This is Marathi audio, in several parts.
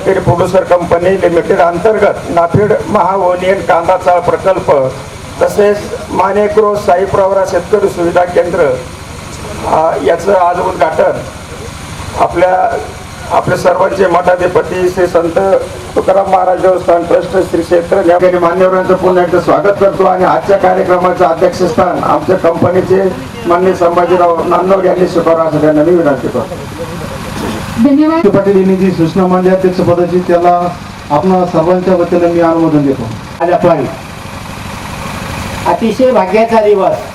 शेतकरी प्रोड्युसर कंपनी लिमिटेड अंतर्गत नाफेड महाओनियन कांदा चाळ प्रकल्प तसेच माणेकरो साई प्रवरा शेतकरी सुविधा केंद्र याचं आज उद्घाटन आपले सर्वांचे मठाधिपती श्री संत तुकाराम महाराज देवस्थान ट्रस्ट श्री क्षेत्र मान्यवरांचं पुन्हा एकदा स्वागत करतो आणि आजच्या कार्यक्रमाचं अध्यक्षस्थान आमच्या कंपनीचे माननीय संभाजीराव नांदोर यांनी स्वीकारावं असं त्यांना मी विनंती करतो. धन्यवाद. पाटील यांनी जी सूचना मांडली अध्यक्षपदाची त्याला आपण सर्वांच्या वतीने मी अनुमोदन देतो. पण अतिशय भाग्याचा दिवस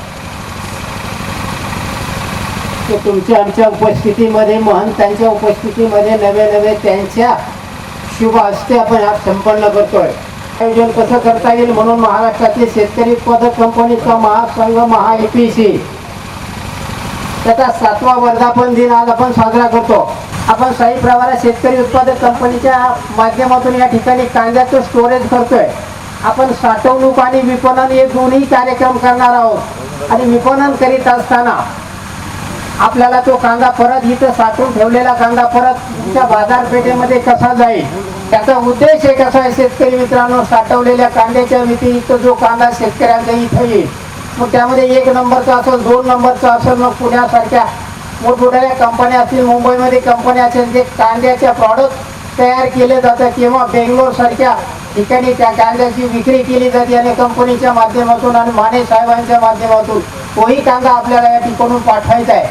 तुमच्या आमच्या उपस्थितीमध्ये महंतांच्या उपस्थितीमध्ये नवे त्यांच्या शुभ हस्ते आपण आज संपन्न करतोय. आयोजन कसं करता येईल म्हणून महाराष्ट्रातील शेतकरी उत्पादक कंपनीचा महासंघ महा-EPC त्याचा 7वा वर्धापन दिन आज आपण साजरा करतो. आपण साई प्रवरा शेतकरी उत्पादक कंपनीच्या माध्यमातून या ठिकाणी कांद्याचं स्टोरेज करतोय. आपण साठवणूक आणि विपणन हे दोन्ही कार्यक्रम करणार आहोत आणि विपणन करीत असताना आपल्याला तो कांदा परत इथं साठवून ठेवलेला कांदा परत तुमच्या बाजारपेठेमध्ये कसा जाईल त्याचा उद्देश एक असा आहे. शेतकरी मित्रांनो, साठवलेल्या कांद्याच्या व्यतिरिक्त जो कांदा शेतकऱ्यांचा इथं येईल मग त्यामध्ये 1 नंबरचा असेल 2 नंबरचा असेल मग पुण्यासारख्या मोठमोठ्या कंपन्या असतील मुंबईमध्ये कंपन्या असेल जे कांद्याच्या प्रॉडक्ट तयार केले जातात किंवा बेंगलोर सारख्या ठिकाणी त्या कांद्याची विक्री केली जाते आणि कंपनीच्या माध्यमातून आणि माने साहेबांच्या माध्यमातून तोही कांदा आपल्याला या ठिकाणून पाठवायचा आहे.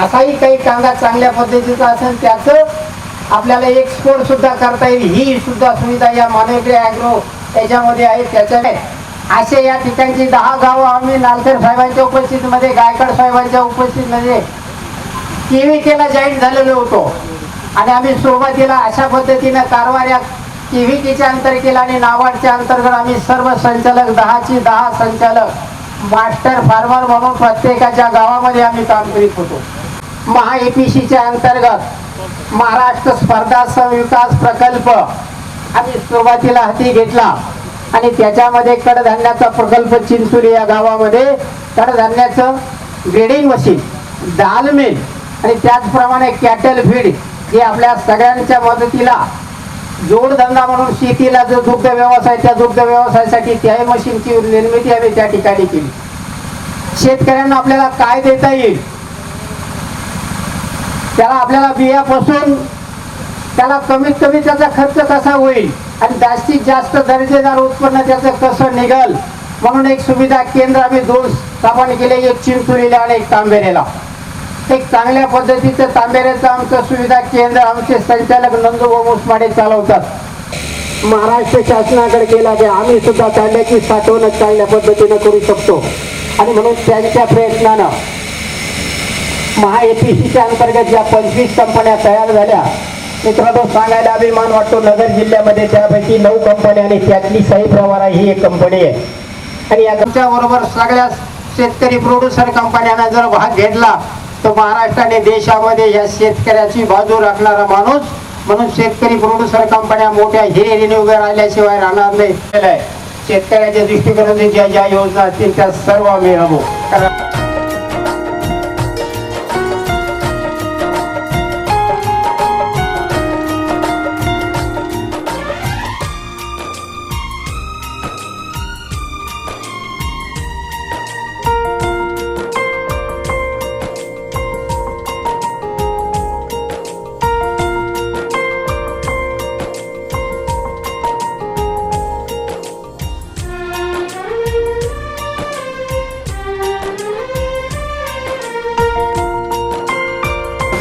असाही काही कांदा चांगल्या पद्धतीचा असेल त्याचं आपल्याला एक्सपोर्ट सुद्धा करता येईल. ही सुद्धा सुविधा या मानवडे ॲग्रो याच्यामध्ये आहे. त्याच्याने असे या ठिकाणची 10 गावं आम्ही नालकर साहेबांच्या उपस्थितीमध्ये गायकवाड साहेबांच्या उपस्थितीमध्ये केविकेला जॉईन झालेलो होतो आणि आम्ही सुरुवातीला अशा पद्धतीनं कारभार या केविकेच्या अंतर्गत आणि नाबार्डच्या अंतर्गत आम्ही सर्व संचालक 10ची 10 संचालक मास्टर फार्मर म्हणून प्रत्येकाच्या गावामध्ये आम्ही काम करीत होतो. महा-EPCच्या अंतर्गत महाराष्ट्र स्पर्धा विकास प्रकल्प आम्ही सुरुवातीला हाती घेतला आणि त्याच्यामध्ये कडधान्याचा प्रकल्प चिंचोली या गावामध्ये कडधान्याचं ग्रेडिंग मशीन, दाल मिल आणि त्याचप्रमाणे कॅटल फीड जे आपल्या सगळ्यांच्या मदतीला जोडधंदा म्हणून शेतीला जो दुग्ध व्यवसाय त्या दुग्ध व्यवसायासाठी त्या मशीनची निर्मिती आम्ही त्या ठिकाणी केली. शेतकऱ्यांना आपल्याला काय देता येईल त्याला आपल्याला बियापासून त्याला कमीत कमी त्याचा खर्च कसा होईल आणि जास्तीत जास्त दर्जेदार उत्पन्न त्याचं कसं निघल म्हणून एक सुविधा केंद्र आम्ही 2 स्थापन केले. एक चिंचोलीला आणि एक तांबेरेला. एक चांगल्या पद्धतीचं तांबेरेचं आमचं सुविधा केंद्र आमचे संचालक नंदूभाऊ मुसमाडे चालवतात. महाराष्ट्र शासनाकडे गेला की आम्ही सुद्धा कांद्याची साठवणूक चांगल्या पद्धतीनं करू शकतो आणि म्हणून त्यांच्या प्रयत्नानं महा-EPCच्या अंतर्गत ज्या 25 कंपन्या तयार झाल्या मित्रांनो सांगायला अभिमान वाटतो. नगर जिल्ह्यामध्ये त्यापैकी 9 कंपन्या आणि त्यातली साई प्रवरा ही एक कंपनी आहे आणि याच्या बरोबर सगळ्या शेतकरी प्रोड्युसर कंपन्यांना जर भाग घेतला तर महाराष्ट्राने देशामध्ये या शेतकऱ्याची बाजू राखणारा माणूस म्हणून शेतकरी प्रोड्युसर कंपन्या मोठ्या हिरेने उभ्या राहिल्याशिवाय राहणार नाही. शेतकऱ्याच्या दृष्टिकोनातून ज्या योजना असतील त्या सर्व आम्ही राबवू.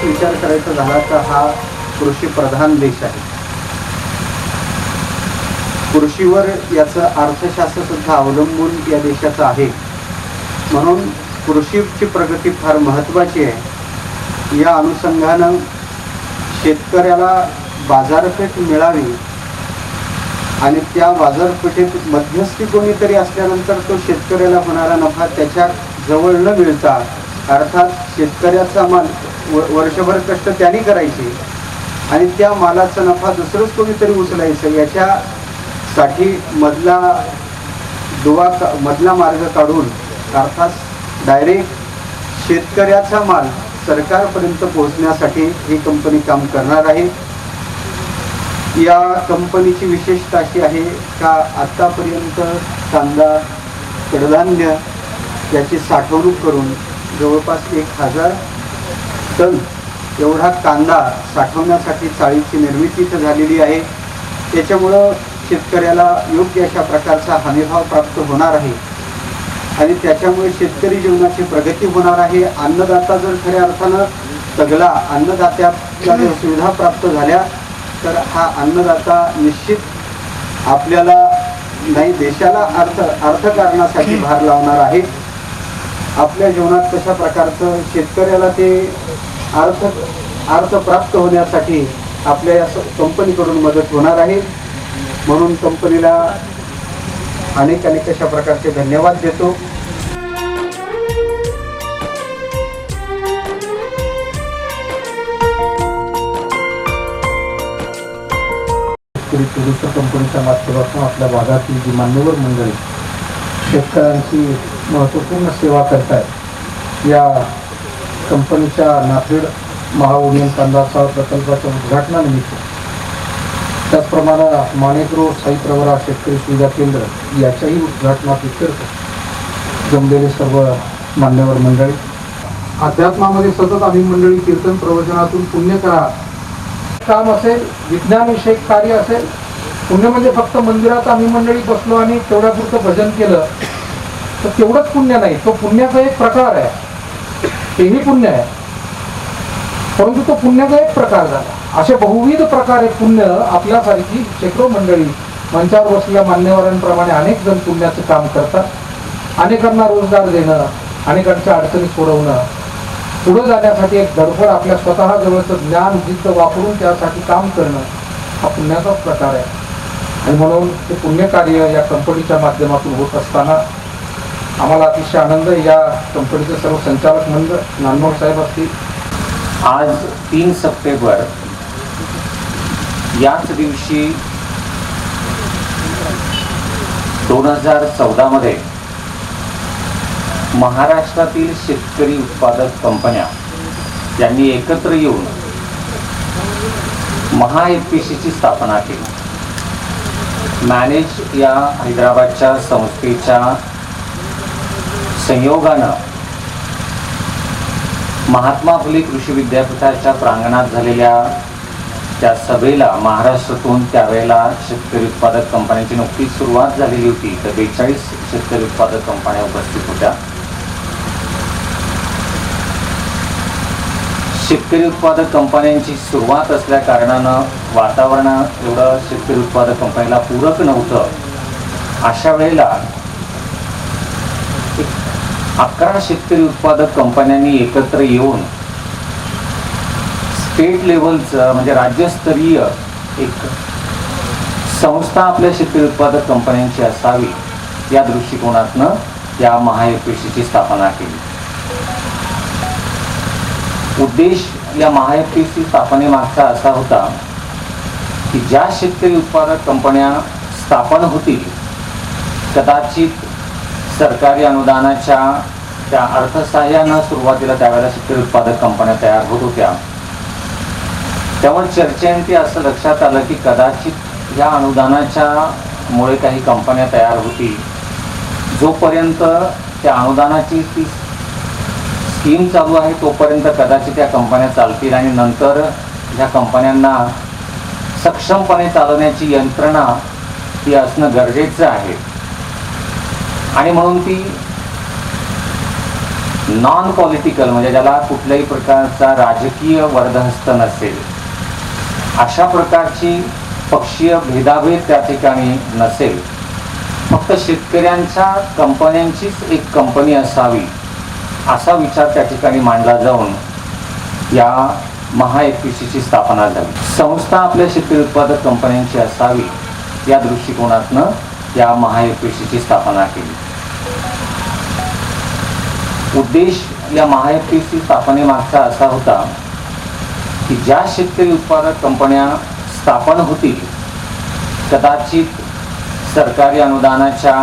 विचार करायचा झाला तर हा कृषी प्रधान देश आहे. कृषीवर याचं अर्थशास्त्र सुद्धा अवलंबून या देशाचं आहे. म्हणून कृषीची प्रगती फार महत्त्वाची आहे. या अनुषंगानं शेतकऱ्याला बाजारपेठ मिळावी आणि त्या बाजारपेठेत मध्यस्थी कोणीतरी असल्यानंतर तो शेतकऱ्याला होणारा नफा त्याच्या जवळ न मिळता अर्थात शेतकऱ्याचा माल वर्षभर कष्ट त्यांनी करायचे आणि त्या मालाचा नफा दुसरंच कोणीतरी उचलायचं याच्यासाठी मधला मार्ग काढून अर्थात डायरेक्ट शेतकऱ्याचा माल सरकारपर्यंत पोहोचण्यासाठी ही कंपनी काम करणार आहे. या कंपनीची विशेषता अशी आहे का आत्तापर्यंत कांदा, कडधान्य याची साठवणूक करून जवळपास 1000 टन एवढा कांदा साठवण्यासाठी चाळीची निर्मिती इथं झालेली आहे. त्याच्यामुळं शेतकऱ्याला योग्य अशा प्रकारचा हमीभाव प्राप्त होणार आहे आणि त्याच्यामुळे शेतकरी जीवनाची प्रगती होणार आहे. अन्नदाता जर खऱ्या अर्थानं तगला, अन्नदात्याला जर सुविधा प्राप्त झाल्या तर हा अन्नदाता निश्चित आपल्याला नाही देशाला अर्थकारणासाठी भार लावणार आहे. आपल्या जीवनात कशा प्रकारचं शेतकऱ्याला ते अर्थ प्राप्त होण्यासाठी आपल्या या कंपनीकडून मदत होणार आहे. म्हणून कंपनीला अनेक अशा प्रकारचे धन्यवाद देतो. टुरिस्ट कंपनीच्या माध्यमातून आपल्या भागातील जी मान्यवर मंडळी शेतकऱ्यांची महत्त्वपूर्ण सेवा करतात, या कंपनीच्या नाफेड महाउडियन कांदा चाळ प्रकल्पाच्या उद्घाटनानिमित्त, त्याचप्रमाणे माणेक रोड साई प्रवरा शेतकरी सुविधा केंद्र याच्याही उद्घाटनात जमलेले सर्व मान्यवर मंडळी, अध्यात्मामध्ये सतत आम्ही मंडळी कीर्तन प्रवचनातून पुण्य करा काम असेल, विज्ञानविषयक कार्य असेल. पुण्य म्हणजे फक्त मंदिरात आम्ही मंडळी बसलो आणि तेवढ्यापुरतं भजन केलं तर तेवढंच पुण्य नाही. तो पुण्याचा एक प्रकार आहे, तेही पुण्य आहे, परंतु तो पुण्याचा एक प्रकार झाला. असे बहुविध प्रकारे पुण्य आपल्यासारखी शेकडो मंडळी मंचावर बसलेल्या मान्यवरांप्रमाणे अनेक जण पुण्याचं काम करतात. अनेकांना रोजगार देणं, अनेकांच्या अडचणी सोडवणं, पुढे जाण्यासाठी एक धडपड, आपल्या स्वतः जवळचं ज्ञान जिद्द वापरून त्यासाठी काम करणं हा पुण्याचाच प्रकार आहे. आणि म्हणून हे पुण्यकार्य या कंपनीच्या माध्यमातून होत असताना आम्हाला अतिशय आनंद. या कंपनीचे सर्व संचालक मंडळ, नानमोड साहेब असतील. आज 3 सप्टेंबर याच दिवशी 2014 मध्ये महाराष्ट्रातील शेतकरी उत्पादक कंपन्या यांनी एकत्र येऊन महाएफपीसीची स्थापना केली. मॅनेज या हैदराबादच्या संस्थेच्या संयोगानं महात्मा फुले कृषी विद्यापीठाच्या प्रांगणात झालेल्या त्या सभेला महाराष्ट्रातून त्यावेळेला शेतकरी उत्पादक कंपन्यांची नुकतीच सुरुवात झालेली होती. तर 42 शेतकरी उत्पादक कंपन्या उपस्थित होत्या. शेतकरी उत्पादक कंपन्यांची सुरुवात असल्या कारणानं वातावरण एवढं शेतकरी उत्पादक कंपनीला पूरक नव्हतं. अशा वेळेला 11 शेतकरी उत्पादक कंपन्यांनी एकत्र येऊन स्टेट लेवलचं म्हणजे राज्यस्तरीय एक संस्था आपल्या शेतकरी उत्पादक कंपन्यांची असावी या दृष्टिकोनातनं या महाएफपीसीची स्थापना केली. उद्देश या महाएफपीसी स्थापनेमागचा असा होता की ज्या शेतकरी उत्पादक कंपन्या स्थापन होतील, कदाचित सरकारी अनुदानाच्या त्या अर्थसहाय्यानं सुरुवातीला त्यावेळेला शेतकरी उत्पादक कंपन्या तयार होत होत्या. त्यामुळे चर्चेंती असं लक्षात आलं की कदाचित या अनुदानाच्या मुळे काही कंपन्या तयार होतील. जोपर्यंत त्या अनुदानाची ती स्कीम चालू आहे तोपर्यंत कदाचित त्या कंपन्या चालतील आणि नंतर ह्या कंपन्यांना सक्षमपणे चालवण्याची यंत्रणा ती असणं गरजेचं आहे. आणि म्हणून ती नॉन पॉलिटिकल म्हणजे ज्याला कुठल्याही प्रकारचा राजकीय वर्धहस्त नसेल, अशा प्रकारची पक्षीय भेदाभेद त्या ठिकाणी नसेल, फक्त शेतकऱ्यांच्या कंपन्यांचीच एक कंपनी असावी असा विचार त्या ठिकाणी मांडला जाऊन या महाएफपीसीची स्थापना झाली. संस्था आपल्या शेतकरी उत्पादक कंपन्यांची असावी या दृष्टिकोनातनं या महाएफपीसीची स्थापना केली. उद्देश या महाएफपीसी स्थापनेमागचा असा होता की ज्या शेतकरी उत्पादक कंपन्या स्थापन होतील, कदाचित सरकारी अनुदानाच्या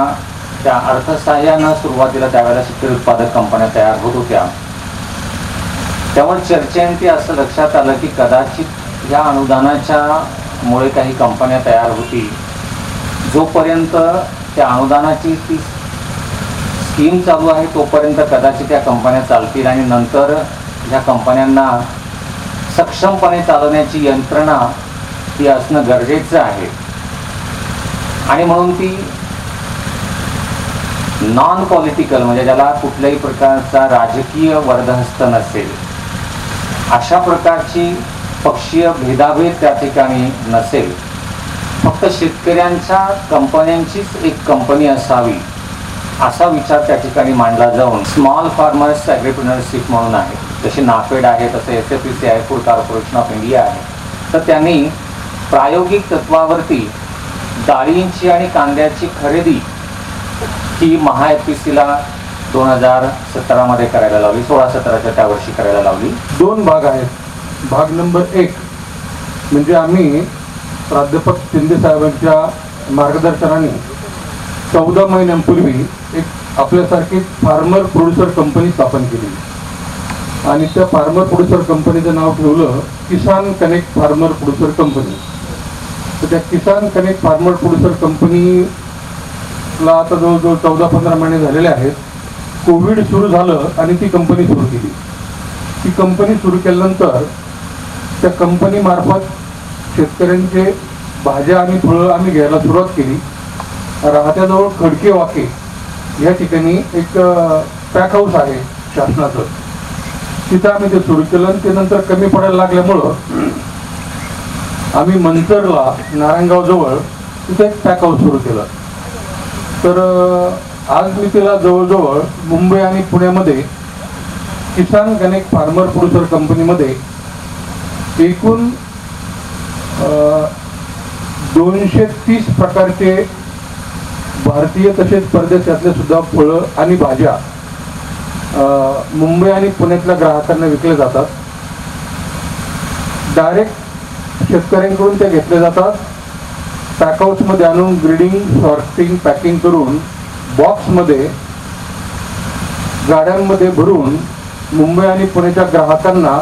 त्या अर्थसहाय्यानं सुरुवातीला त्यावेळेला शेतकरी उत्पादक कंपन्या तयार होत होत्या. त्यामुळे चर्चेंती असं लक्षात आलं की कदाचित या अनुदानाच्या अनुदानामुळे काही कंपन्या तयार होतील, जोपर्यंत त्या अनुदानाची ती स्कीम चालू आहे तोपर्यंत कदाचित त्या कंपन्या चालतील आणि नंतर ह्या कंपन्यांना सक्षमपणे चालवण्याची यंत्रणा ती असणं गरजेचं आहे. आणि म्हणून ती नॉन पॉलिटिकल म्हणजे ज्याला कुठल्याही प्रकारचा राजकीय वर्धहस्त नसेल अशा प्रकारची पक्षीय भेदाभेद त्या ठिकाणी नसेल, फक्त शेतकऱ्यांच्या कंपन्यांचीच एक कंपनी असावी असा विचार त्या ठिकाणी मांडला जाऊन स्मॉल फार्मर्स ॲग्रीप्रेन्योरशिप म्हणून आहे, जसे नाफेड आहे तसे SFPC आहे, फूड कॉर्पोरेशन ऑफ इंडिया आहे. तर त्यांनी प्रायोगिक तत्वावरती डाळींची आणि कांद्याची खरेदी ही MHA-FPCला 2017 करायला लावली, 16-17च्या त्या वर्षी करायला लावली. 2 भाग आहेत. भाग नंबर 1 म्हणजे आम्ही प्राध्यापक शिंदे साहेबांच्या मार्गदर्शनाने 14 महिन्यांपूर्वी एक आपल्यासारखी फार्मर प्रोड्युसर कंपनी स्थापन केली आणि त्या फार्मर प्रोड्युसर कंपनीचं नाव ठेवलं किसान कनेक्ट फार्मर प्रोड्युसर कंपनी. तर त्या किसान कनेक्ट फार्मर प्रोड्युसर कंपनीला आता जवळजवळ 14-15 महिने झालेले आहेत. कोविड सुरू झालं आणि ती कंपनी सुरू केली. ती कंपनी सुरू केल्यानंतर त्या कंपनीमार्फत शेतकऱ्यांचे भाज्या आणि फळं आम्ही घ्यायला सुरुवात केली. राहत्याजवळ खडके वाके या ठिकाणी एक पॅक हाऊस आहे शासनाचं, तिथं आम्ही ते सुरू केलं आणि ते नंतर कमी पडायला लागल्यामुळं आम्ही मंचरला नारायणगावजवळ तिथं एक पॅक हाऊस सुरू केलं. तर आज मी तिला जवळजवळ मुंबई आणि पुण्यामध्ये किसान कनेक्ट फार्मर प्रोड्युसर कंपनीमध्ये एकूण 230 प्रकारचे भारतीय तसेच परदेशातले सुद्धा फळं आणि भाज्या मुंबई आणि पुण्यातल्या ग्राहकांना विकले जातात. डायरेक्ट शेतकऱ्यांकडून त्या घेतले जातात. पॅक हाऊसमध्ये आणून ग्रेडिंग, सॉर्टिंग, पॅकिंग करून बॉक्समध्ये गाड्यांमध्ये भरून मुंबई आणि पुण्याच्या ग्राहकांना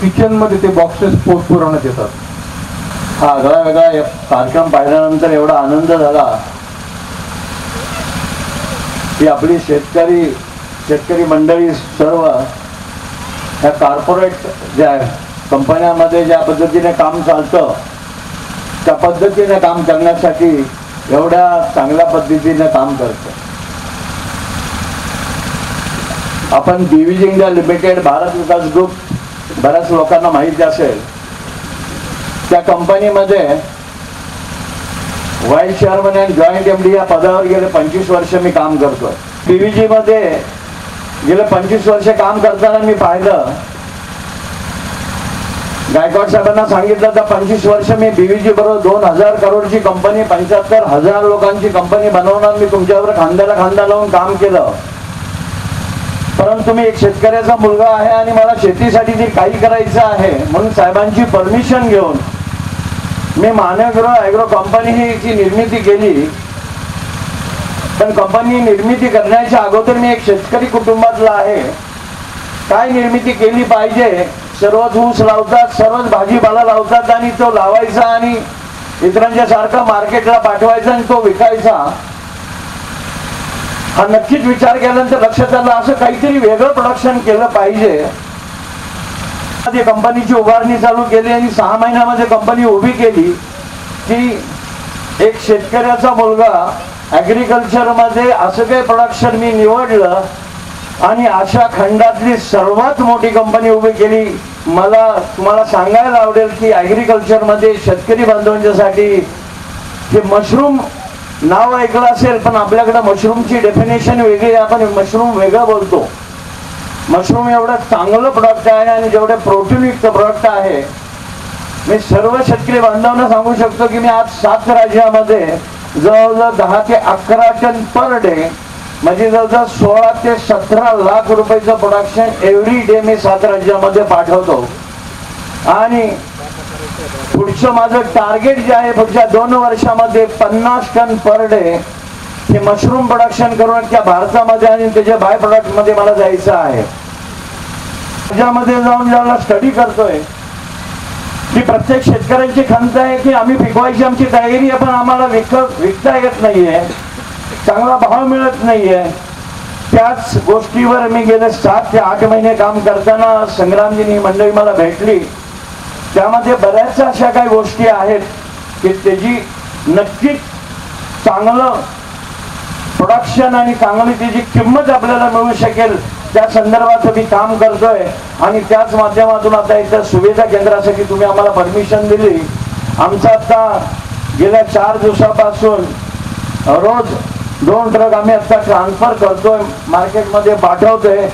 किचनमध्ये ते बॉक्सेस पोच पुरवण्यात येतात. हा आगळा वेगळा कार्यक्रम पाहिल्यानंतर एवढा आनंद झाला की आपली शेतकरी मंडळी सर्व ह्या कॉर्पोरेट ज्या कंपन्यांमध्ये ज्या पद्धतीने काम चालतं त्या पद्धतीने काम करण्यासाठी एवढ्या चांगल्या पद्धतीने काम करतं. आपण BVG इंडिया लिमिटेड भारत विकास ग्रुप बऱ्याच लोकांना माहिती असेल. त्या कंपनीमध्ये व्हाईस चेअरमन आणि जॉईंट MD या पदावर गेले 25 वर्ष मी काम करतोय. BVG मध्ये गेले 25 वर्ष काम करताना मी पाहिलं, गायकवाड साहेबांना सांगितलं तर 25 वर्ष मी BVG बरोबर 2000 करोडची कंपनी, 75,000 लोकांची कंपनी बनवणार मी तुमच्यावर खांद्याला खांदा लावून काम केलं. परंतु मी एक शेतकऱ्याचा मुलगा आहे आणि मला शेतीसाठी जे काही करायचं आहे म्हणून साहेबांची परमिशन घेऊन मी मानव ॲग्रो कंपनी ही निर्मिती केली. पण कंपनी निर्मिती करण्याच्या अगोदर मी एक शेतकरी कुटुंबातला आहे. काय निर्मिती केली पाहिजे, सर्वच ऊस लावतात, सर्वच भाजीपाला लावतात आणि तो लावायचा आणि इतरांच्या सारखा मार्केटला पाठवायचा आणि तो विकायचा. हा नक्कीच विचार केल्यानंतर लक्षात आलं असं काहीतरी वेगळं प्रोडक्शन केलं पाहिजे. कंपनीची उभारणी चालू केली आणि 6 महिन्यामध्ये कंपनी उभी केली की एक शेतकऱ्याचा मुलगा ॲग्रिकल्चर मध्ये असं काही प्रोडक्शन मी निवडलं आणि अशा खंडातली सर्वात मोठी कंपनी उभी केली. मला तुम्हाला सांगायला आवडेल की ॲग्रिकल्चर मध्ये शेतकरी बांधवांच्यासाठी हे मशरूम नाव ऐकलं असेल, पण आपल्याकडे मशरूमची डेफिनेशन वेगळी, आपण मशरूम वेगळं बोलतो. मशरूम एवढं चांगलं प्रोडक्ट आहे आणि जेवढे प्रोटीनयुक्त प्रोडक्ट आहे. मी सर्व शेतकरी बांधवांना सांगू शकतो की मी आज 7 राज्यामध्ये जवळजवळ 10 ते 11 टन पर डे म्हणजे जवळजवळ 16 ते 17 लाख रुपयाचं प्रोडक्शन एव्हरी डे मी 7 राज्यामध्ये पाठवतो. आणि पुढचं माझं टार्गेट जे आहे पुढच्या 2 वर्षामध्ये 50 टन पर डे हे मशरूम प्रोडक्शन करून त्या भारतामध्ये आणि त्याच्या बाय प्रोडक्ट मध्ये मला जायचं आहे. राज्यामध्ये जाऊन ज्याला स्टडी करतोय की प्रत्येक शेतकऱ्यांची खंत आहे की आम्ही पिकवायची आमची तयारी आहे, पण आम्हाला विकता येत नाहीये, चांगला भाव मिळत नाहीये. त्याच गोष्टीवर मी गेले 7 ते 8 महिने काम करताना संग्रामजींनी मंडळी मला भेटली. त्यामध्ये बऱ्याच अशा काही गोष्टी आहेत की त्याची नक्कीच चांगलं प्रोडक्शन आणि चांगली त्याची किंमत आपल्याला मिळू शकेल, त्या संदर्भात मी काम करतोय. आणि त्याच माध्यमातून आता इथं सुविधा केंद्रासाठी तुम्ही आम्हाला परमिशन दिली. आमचं आता गेल्या 4 दिवसापासून रोज 2 ट्रक आम्ही आता ट्रान्सफर करतोय, मार्केटमध्ये पाठवतोय.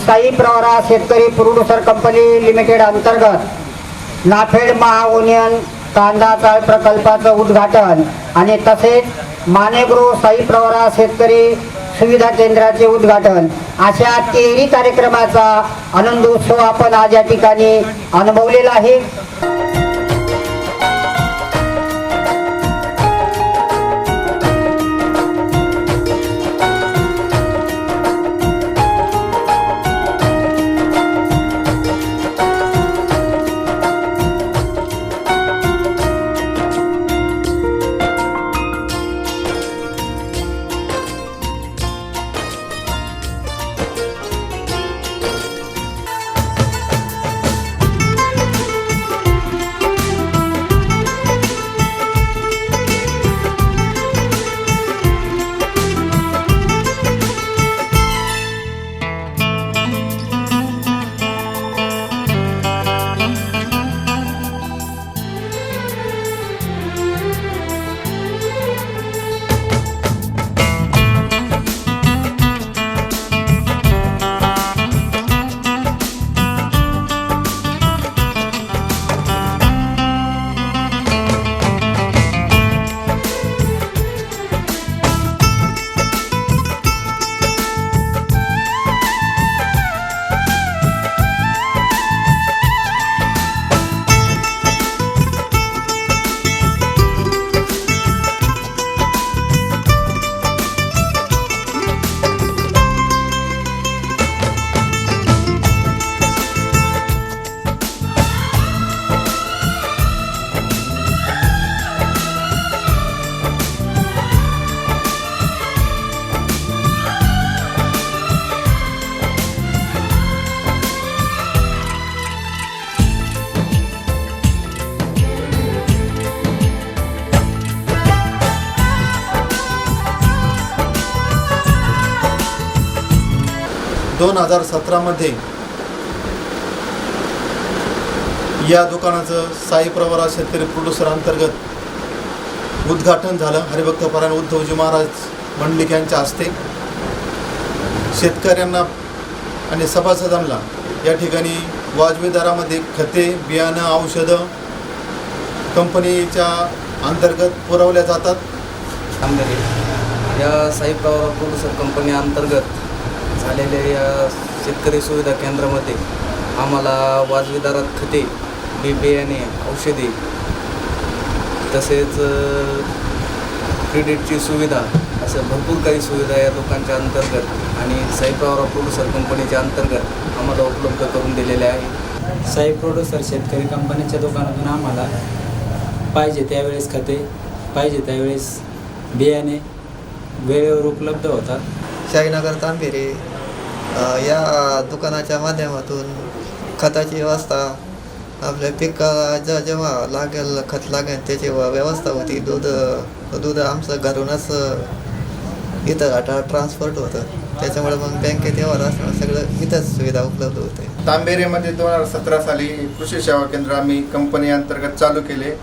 साई प्रवरा शेतकरी प्रोड्युसर कंपनी लिमिटेड अंतर्गत नाफेड महाओनियन कांदा चाळ प्रकल्पाचं उद्घाटन आणि तसेच मानेगृह साई प्रवरा शेतकरी सुविधा केंद्राचे उद्घाटन अशा 3 कार्यक्रमाचा आनंदोत्सव आपण आज या ठिकाणी अनुभवलेला आहे. मध्ये या दुकानाचं साई प्रवरा शेतकरी प्रोड्युसर अंतर्गत उद्घाटन झालं. हरिभक्तपरायण उद्धवजी महाराज मंडलिक यांच्या हस्ते शेतकऱ्यांना आणि सभासदांना या ठिकाणी वाजवी दरामध्ये खते, बियाणं, औषधं कंपनीच्या अंतर्गत पुरवल्या जातात. या साई प्रवरा प्रोड्युसर कंपनी अंतर्गत झालेल्या या शेतकरी सुविधा केंद्रामध्ये आम्हाला वाजवी दरात खते, बियाणे, औषधे तसेच क्रेडिटची सुविधा असं भरपूर काही सुविधा या दुकानच्या अंतर्गत आणि साई प्रवरा प्रोड्युसर कंपनीच्या अंतर्गत आम्हाला उपलब्ध करून दिलेल्या आहे. साई प्रोड्युसर शेतकरी कंपनीच्या दुकानातून आम्हाला पाहिजे त्यावेळेस खते, पाहिजे त्यावेळेस बियाणे वेळेवर उपलब्ध होतात. शाहीनगर तांबेरे या दुकानाच्या माध्यमातून खताची व्यवस्था, आपल्या पिकाला जेव्हा लागेल खत लागेल त्याची व्यवस्था होती. दूध आमचं घरूनच इथं ट्रान्सपोर्ट होतं, त्याच्यामुळे मग बँकेत व्यवहार असणं सगळं इथंच सुविधा उपलब्ध होते. तांबेरेमध्ये 2017 साली कृषी सेवा केंद्र आम्ही कंपनी अंतर्गत चालू केले.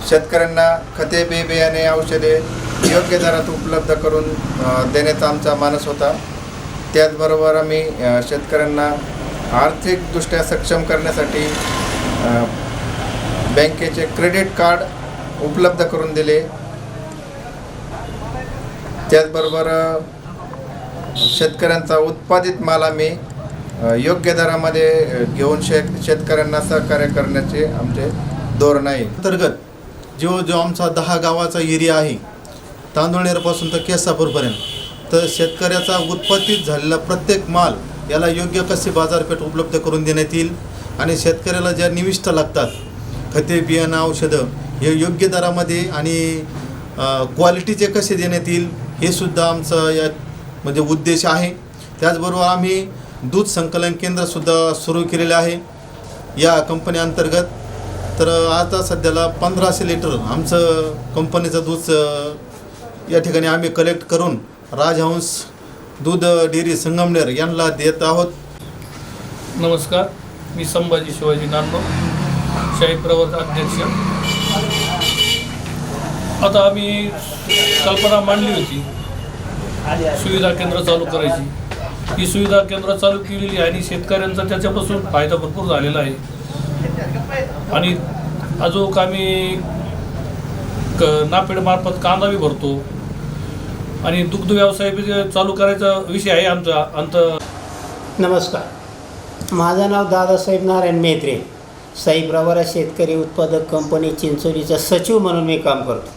शेतकऱ्यांना खते, बियाणे, औषधे योग्य दरात उपलब्ध करून देण्याचा आमचा मानस होता. त्याचबरोबर आम्ही शेतकऱ्यांना आर्थिकदृष्ट्या सक्षम करण्यासाठी बँकेचे क्रेडिट कार्ड उपलब्ध करून दिले. त्याचबरोबर शेतकऱ्यांचा उत्पादित माल आम्ही योग्य दरामध्ये घेऊन शेतकऱ्यांना सहकार्य करण्याचे आमचे धोरण आहे. अंतर्गत जो आमचा 10 गावाचा एरिया आहे, तांदुळनेरपासून तर केसापूरपर्यंत, तर शेतकऱ्याचा उत्पादित झालेला प्रत्येक माल याला योग्य कशी बाजारपेठ उपलब्ध करून देण्यात येईल आणि शेतकऱ्याला ज्या निविष्ठा लागतात, खते, बियाणं, औषधं, हे योग्य दरामध्ये आणि क्वालिटीचे कसे देण्यात येईल हे सुद्धा आमचं या म्हणजे उद्देश आहे. त्याचबरोबर आम्ही दूध संकलन केंद्रसुद्धा सुरू केलेले आहे या कंपनी अंतर्गत. तर आता सध्याला 1500 लिटर आमचं कंपनीचं दूध या ठिकाणी आम्ही कलेक्ट करून राजहंस दूध डेअरी संगमनेर यांना देत आहोत. नमस्कार, मी संभाजी शिवाजी नानलो, शाही प्रवर्त अध्यक्ष. आता आम्ही कल्पना मांडली होती सुविधा केंद्र चालू करायची. ही सुविधा केंद्र चालू केलेली आहे आणि शेतकऱ्यांचा त्याच्यापासून फायदा भरपूर झालेला आहे. आणि अजून आम्ही नाफेडमार्फत कांदा बी भरतो आणि दुग्ध व्यवसाय बी चालू करायचा विषय आहे आमचा. नमस्कार, माझं नाव दादासाहेब नारायण मेत्रे, साई प्रवरा शेतकरी उत्पादक कंपनी चिंचोलीचा सचिव म्हणून मी काम करतो.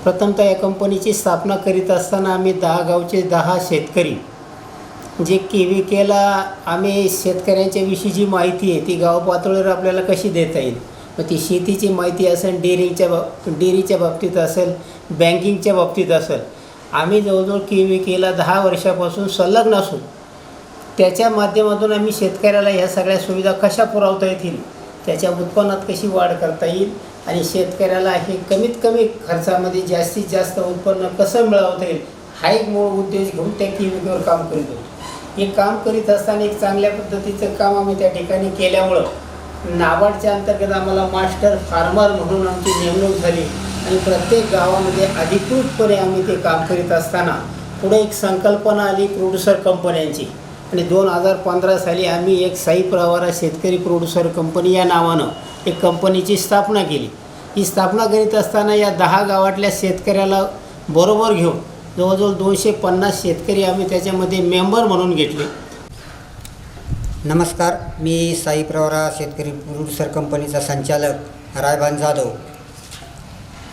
प्रथमतः या कंपनीची स्थापना करीत असताना आम्ही 10 गावचे 10 शेतकरी जे KVKला आम्ही शेतकऱ्यांच्या विषयी जी माहिती आहे ती गाव पातळीवर आपल्याला कशी देता येईल, मग ती शेतीची माहिती असेल, डेअरीच्या बाबतीत असेल, बँकिंगच्या बाबतीत असेल, आम्ही जवळजवळ KVKला 10 वर्षापासून संलग्न असून त्याच्या माध्यमातून आम्ही शेतकऱ्याला ह्या सगळ्या सुविधा कशा पुरवता येतील, त्याच्या उत्पन्नात कशी वाढ करता येईल आणि शेतकऱ्याला हे कमीत कमी खर्चामध्ये जास्तीत जास्त उत्पन्न कसं मिळवता येईल हा एक मूळ उद्देश घेऊन त्या KVKवर काम करीत होतो. हे काम करीत असताना एक चांगल्या पद्धतीचं काम आम्ही त्या ठिकाणी केल्यामुळं नाबार्डच्या अंतर्गत आम्हाला मास्टर फार्मर म्हणून आमची नेमणूक झाली आणि प्रत्येक गावामध्ये अधिकृतपणे आम्ही ते काम करीत असताना पुढे एक संकल्पना आली प्रोड्युसर कंपन्यांची आणि 2015 साली आम्ही एक साई प्रवरा शेतकरी प्रोड्युसर कंपनी या नावानं एक कंपनीची स्थापना केली. ही स्थापना करीत असताना या 10 गावातल्या शेतकऱ्याला बरोबर घेऊन जवळजवळ 250 शेतकरी आम्ही त्याच्यामध्ये मेंबर म्हणून घेतले. नमस्कार, मी साई प्रवरा शेतकरी प्रोड्युसर कंपनीचा संचालक रायभान जाधव.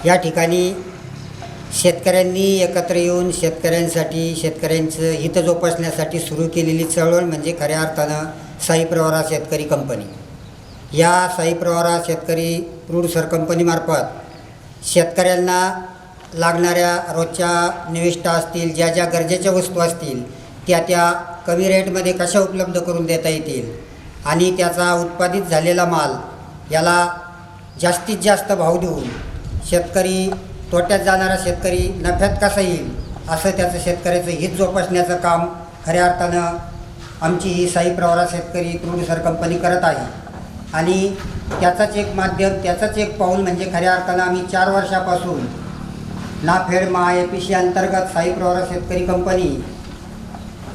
या ठिकाणी शेतकऱ्यांनी एकत्र येऊन शेतकऱ्यांसाठी शेतकऱ्यांचं हित जोपासण्यासाठी सुरू केलेली चळवळ म्हणजे खऱ्या अर्थानं साई प्रवरा शेतकरी कंपनी. या साई प्रवरा शेतकरी प्रोड्युसर कंपनीमार्फत शेतकऱ्यांना लागणाऱ्या रोजच्या निविष्ठा असतील, ज्या ज्या गरजेच्या वस्तू असतील त्या कमी रेटमध्ये कशा उपलब्ध करून देता येतील आणि त्याचा उत्पादित झालेला माल याला जास्तीत जास्त भाव देऊन शेतकरी तोट्यात जाणारा शेतकरी नफ्यात कसा येईल असं त्याचं शेतकऱ्याचं हित जोपासण्याचं काम खऱ्या अर्थानं आमची ही साई प्रवरा शेतकरी प्रोड्युसर कंपनी करत आहे. आणि त्याचाच एक माध्यम, त्याचंच एक पाऊल म्हणजे खऱ्या अर्थानं आम्ही 4 वर्षापासून नाफेड APC अंतर्गत साई प्रवरा शेतकरी कंपनी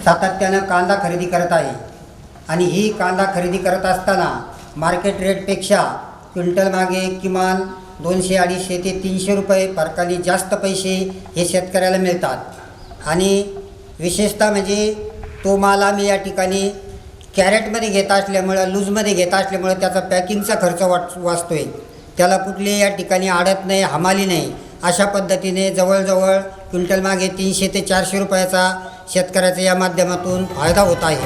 सातत्यानं कांदा खरेदी करत आहे. आणि ही कांदा खरेदी करत असताना मार्केट रेटपेक्षा क्विंटल मागे किमान 200-250 ते 300 रुपये फरकाने जास्त पैसे हे शेतकऱ्याला मिळतात. आणि विशेषतः म्हणजे तो माल आम्ही या ठिकाणी कॅरेटमध्ये घेत असल्यामुळं, लूजमध्ये घेत असल्यामुळं त्याचा पॅकिंगचा खर्च वाचतो आहे. त्याला कुठलीही या ठिकाणी आडत नाही, हमाली नाही. अशा पद्धतीने जवळजवळ क्विंटल मागे 300 ते 400 रुपयाचा शेतकऱ्याचा या माध्यमातून फायदा होत आहे.